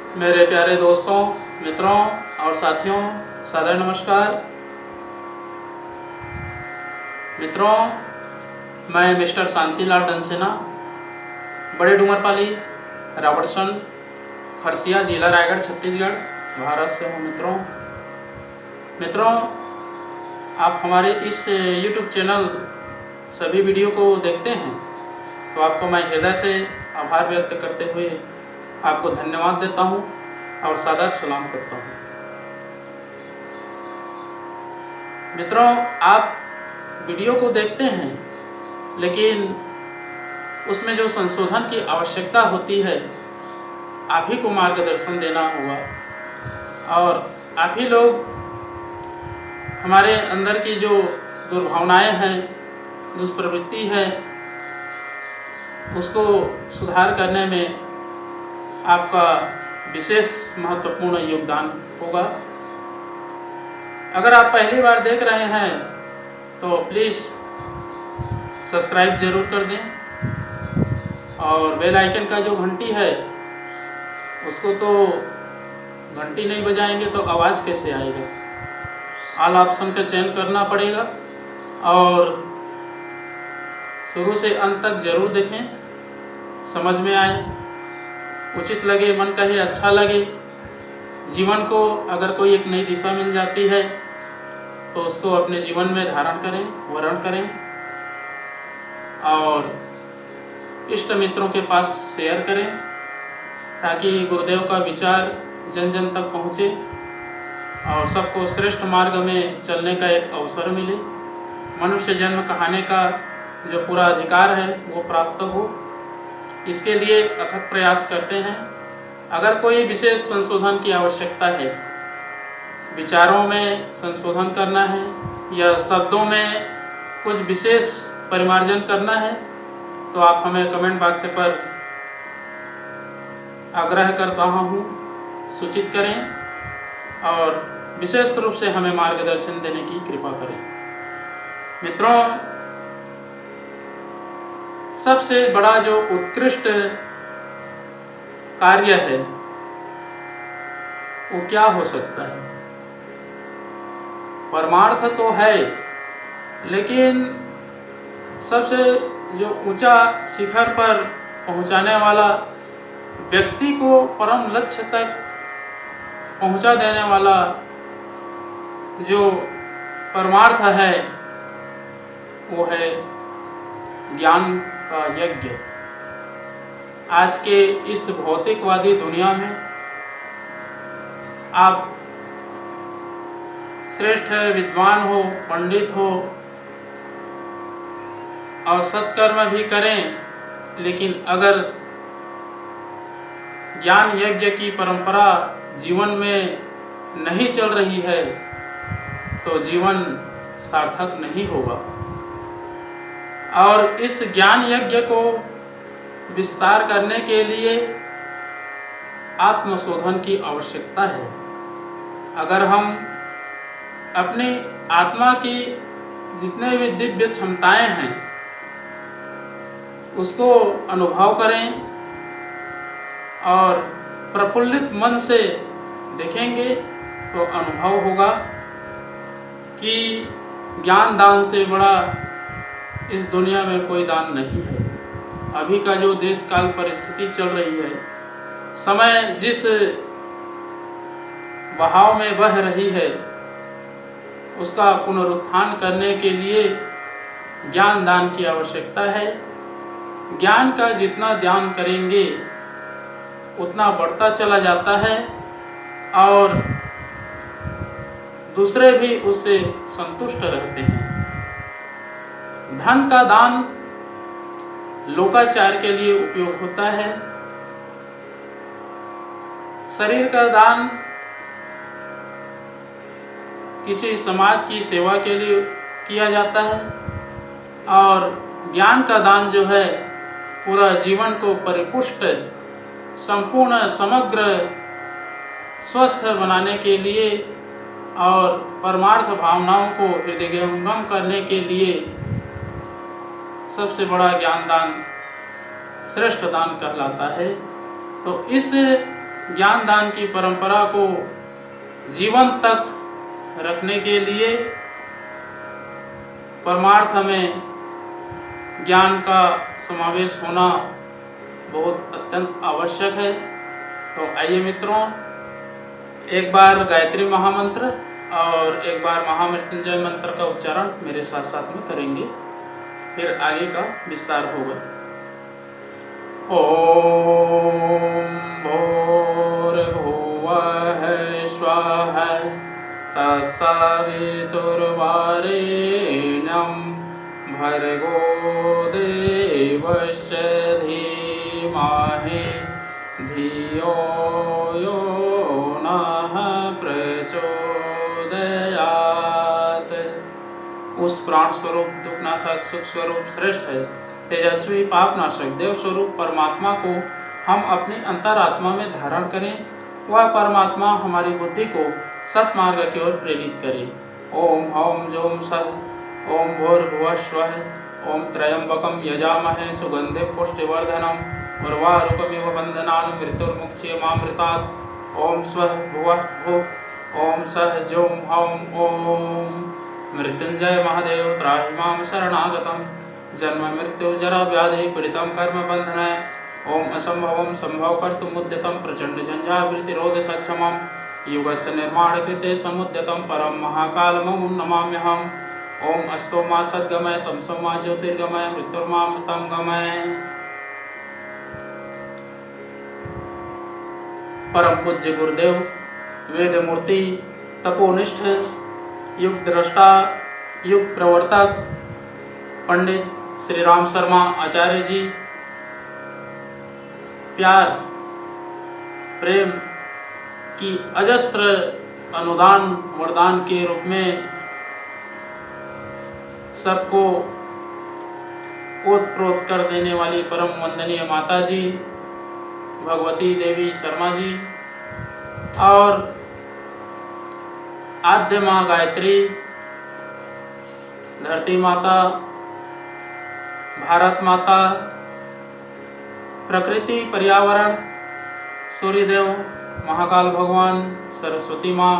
मेरे प्यारे दोस्तों, मित्रों और साथियों, सादर नमस्कार। मित्रों, मैं मिस्टर शांतिलाल डंसेना, बड़े डूमरपाली, रावटसन, खरसिया, जिला रायगढ़, छत्तीसगढ़, भारत से हूँ। मित्रों, आप हमारे इस YouTube चैनल सभी वीडियो को देखते हैं तो आपको मैं हृदय से आभार व्यक्त करते हुए आपको धन्यवाद देता हूं और सादर सलाम करता हूं। मित्रों, आप वीडियो को देखते हैं लेकिन उसमें जो संशोधन की आवश्यकता होती है आप ही को मार्गदर्शन देना होगा और आप ही लोग हमारे अंदर की जो दुर्भावनाएं हैं, दुष्प्रवृत्ति है, उसको सुधार करने में आपका विशेष महत्वपूर्ण योगदान होगा। अगर आप पहली बार देख रहे हैं तो प्लीज़ सब्सक्राइब ज़रूर कर दें और बेल आइकन का जो घंटी है उसको तो घंटी नहीं बजाएंगे तो आवाज़ कैसे आएगा। ऑल ऑप्शन का चयन करना पड़ेगा और शुरू से अंत तक ज़रूर देखें, समझ में आए, उचित लगे, मन कहे अच्छा लगे। जीवन को अगर कोई एक नई दिशा मिल जाती है तो उसको अपने जीवन में धारण करें, वर्ण करें और इष्ट मित्रों के पास शेयर करें ताकि गुरुदेव का विचार जन जन तक पहुँचे और सबको श्रेष्ठ मार्ग में चलने का एक अवसर मिले। मनुष्य जन्म कहाने का जो पूरा अधिकार है वो प्राप्त हो, इसके लिए अथक प्रयास करते हैं। अगर कोई विशेष संशोधन की आवश्यकता है, विचारों में संशोधन करना है या शब्दों में कुछ विशेष परिमार्जन करना है तो आप हमें कमेंट बॉक्स पर आग्रह करता हूँ सूचित करें और विशेष रूप से हमें मार्गदर्शन देने की कृपा करें। मित्रों, सबसे बड़ा जो उत्कृष्ट कार्य है वो क्या हो सकता है? परमार्थ तो है लेकिन सबसे जो ऊंचा शिखर पर पहुंचाने वाला, व्यक्ति को परम लक्ष्य तक पहुंचा देने वाला जो परमार्थ है वो है ज्ञान का यज्ञ। आज के इस भौतिकवादी दुनिया में आप श्रेष्ठ विद्वान हो, पंडित हो और सत्कर्म भी करें, लेकिन अगर ज्ञान यज्ञ की परंपरा जीवन में नहीं चल रही है तो जीवन सार्थक नहीं होगा। और इस ज्ञान यज्ञ को विस्तार करने के लिए आत्मशोधन की आवश्यकता है। अगर हम अपनी आत्मा की जितने भी दिव्य क्षमताएं हैं उसको अनुभव करें और प्रफुल्लित मन से देखेंगे तो अनुभव होगा कि ज्ञान दान से बड़ा इस दुनिया में कोई दान नहीं है। अभी का जो देश काल परिस्थिति चल रही है, समय जिस बहाव में बह रही है, उसका पुनरुत्थान करने के लिए ज्ञान दान की आवश्यकता है। ज्ञान का जितना दान करेंगे उतना बढ़ता चला जाता है और दूसरे भी उससे संतुष्ट रहते हैं। धन का दान लोकाचार के लिए उपयोग होता है, शरीर का दान किसी समाज की सेवा के लिए किया जाता है और ज्ञान का दान जो है पूरा जीवन को परिपुष्ट, संपूर्ण, समग्र, स्वस्थ बनाने के लिए और परमार्थ भावनाओं को हृदयंगम करने के लिए सबसे बड़ा ज्ञान दान श्रेष्ठ दान कहलाता है। तो इस ज्ञान दान की परंपरा को जीवन तक रखने के लिए परमार्थ में ज्ञान का समावेश होना बहुत अत्यंत आवश्यक है। तो आइए मित्रों, एक बार गायत्री महामंत्र और एक बार महामृत्युंजय मंत्र का उच्चारण मेरे साथ साथ में करेंगे, फिर आगे का विस्तार होगा। ओम भूर्भुवः स्वः तत्सवितुर्वरेण्यं भर्गो देवस्य धीमहि धियो यो नः प्रचोदयात्। उस प्राण स्वरूप दुखनाशक सुख स्वरूप श्रेष्ठ है, तेजस्वी पापनाशक देव स्वरूप परमात्मा को हम अपनी अंतरात्मा में धारण करें। वह परमात्मा हमारी बुद्धि को सत्मार्ग की ओर प्रेरित करे। ओम हौम जोम सः ओम भूर्भुवः स्वः ओम त्र्यंबकं यजामहे सुगंधि पुष्टिवर्धनम् उर्वारुकमिव बन्धनान् मृत्युर्मुक्षीयमामृतात्। ओम स्वः भुवः भुः ओम सः जोम हौम ओम मृत्युंजय महादेव त्राहि मां शरणागतम् जन्म मृत्यु जरा व्याधि पीड़ितं कर्म बन्धनाय। ओम असंभवं संभव कर्तुमुद्यतं प्रचंड झंझावृतिरोध सक्षमं युगस्य निर्माण कृते समुद्यतं परम महाकालमं नमाम्यहम्। ओम अस्तो मा सद्गमय तमसो मा ज्योतिर्गमय मृत्युर्मामृतं गमय। परम पूज्य गुरुदेव वेद मूर्ति तपोनिष्ठ युग दृष्टा युग प्रवर्तक पंडित श्री राम शर्मा आचार्य जी, प्यार प्रेम की अजस्त्र अनुदान वरदान के रूप में सबको ओतप्रोत कर देने वाली परम वंदनीय माता जी भगवती देवी शर्मा जी और आद्य माँ गायत्री, धरती माता, भारत माता, प्रकृति पर्यावरण, सूर्यदेव, महाकाल भगवान, सरस्वती माँ,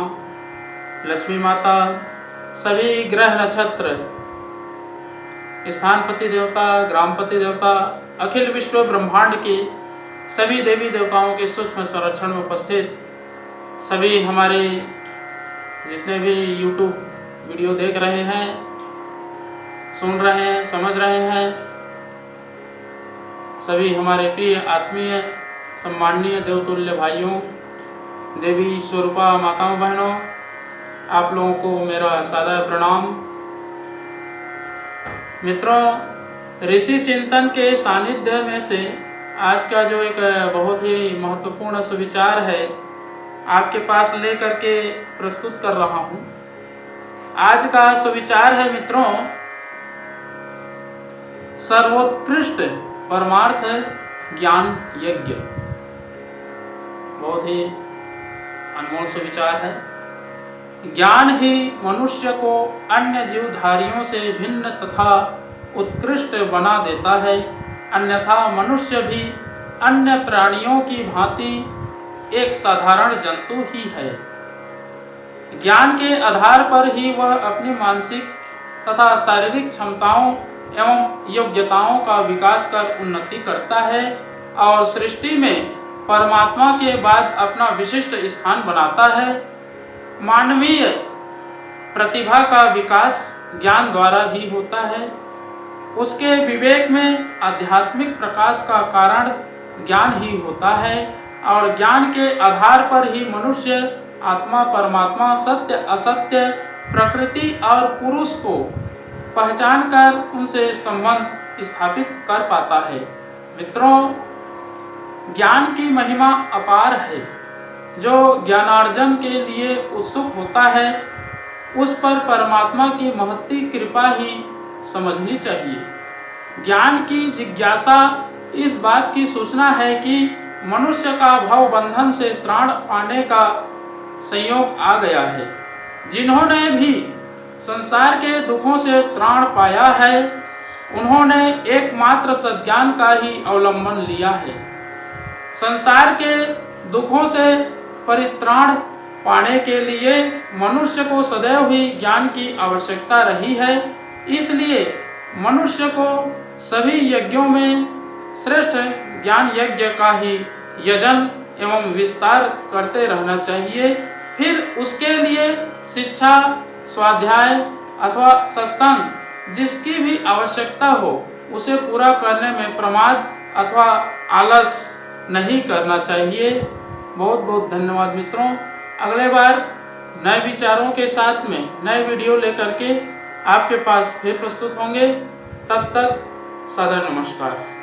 लक्ष्मी माता, सभी ग्रह नक्षत्र, स्थानपति देवता, ग्रामपति देवता, अखिल विश्व ब्रह्मांड के सभी देवी देवताओं के सूक्ष्म संरक्षण में उपस्थित सभी हमारे जितने भी YouTube वीडियो देख रहे हैं, सुन रहे हैं, समझ रहे हैं, सभी हमारे प्रिय आत्मीय सम्माननीय देवतुल्य भाइयों, देवी स्वरूपा माताओं बहनों, आप लोगों को मेरा सादा प्रणाम। मित्रों, ऋषि चिंतन के सानिध्य में से आज का जो एक बहुत ही महत्वपूर्ण सुविचार है आपके पास लेकर के प्रस्तुत कर रहा हूँ। आज का सुविचार है मित्रों, सर्वोत्कृष्ट परमार्थ ज्ञान यज्ञ। बहुत ही अनमोल सुविचार है। ज्ञान ही मनुष्य को अन्य जीवधारियों से भिन्न तथा उत्कृष्ट बना देता है, अन्यथा मनुष्य भी अन्य प्राणियों की भांति एक साधारण जंतु ही है। ज्ञान के आधार पर ही वह अपनी मानसिक तथा शारीरिक क्षमताओं एवं योग्यताओं का विकास कर उन्नति करता है और सृष्टि में परमात्मा के बाद अपना विशिष्ट स्थान बनाता है। मानवीय प्रतिभा का विकास ज्ञान द्वारा ही होता है। उसके विवेक में आध्यात्मिक प्रकाश का कारण ज्ञान ही होता है और ज्ञान के आधार पर ही मनुष्य आत्मा, परमात्मा, सत्य, असत्य, प्रकृति और पुरुष को पहचान कर उनसे संबंध स्थापित कर पाता है। मित्रों, ज्ञान की महिमा अपार है। जो ज्ञानार्जन के लिए उत्सुक होता है उस पर परमात्मा की महती कृपा ही समझनी चाहिए। ज्ञान की जिज्ञासा इस बात की सूचना है कि मनुष्य का भव बंधन से त्राण पाने का संयोग आ गया है। जिन्होंने भी संसार के दुखों से त्राण पाया है उन्होंने एकमात्र सद्ज्ञान का ही अवलंबन लिया है। संसार के दुखों से परित्राण पाने के लिए मनुष्य को सदैव ही ज्ञान की आवश्यकता रही है। इसलिए मनुष्य को सभी यज्ञों में श्रेष्ठ ज्ञान यज्ञ का ही यजन एवं विस्तार करते रहना चाहिए। फिर उसके लिए शिक्षा, स्वाध्याय अथवा सत्संग जिसकी भी आवश्यकता हो उसे पूरा करने में प्रमाद अथवा आलस नहीं करना चाहिए। बहुत बहुत धन्यवाद मित्रों। अगले बार नए विचारों के साथ में नए वीडियो लेकर के आपके पास फिर प्रस्तुत होंगे। तब तक सदा नमस्कार।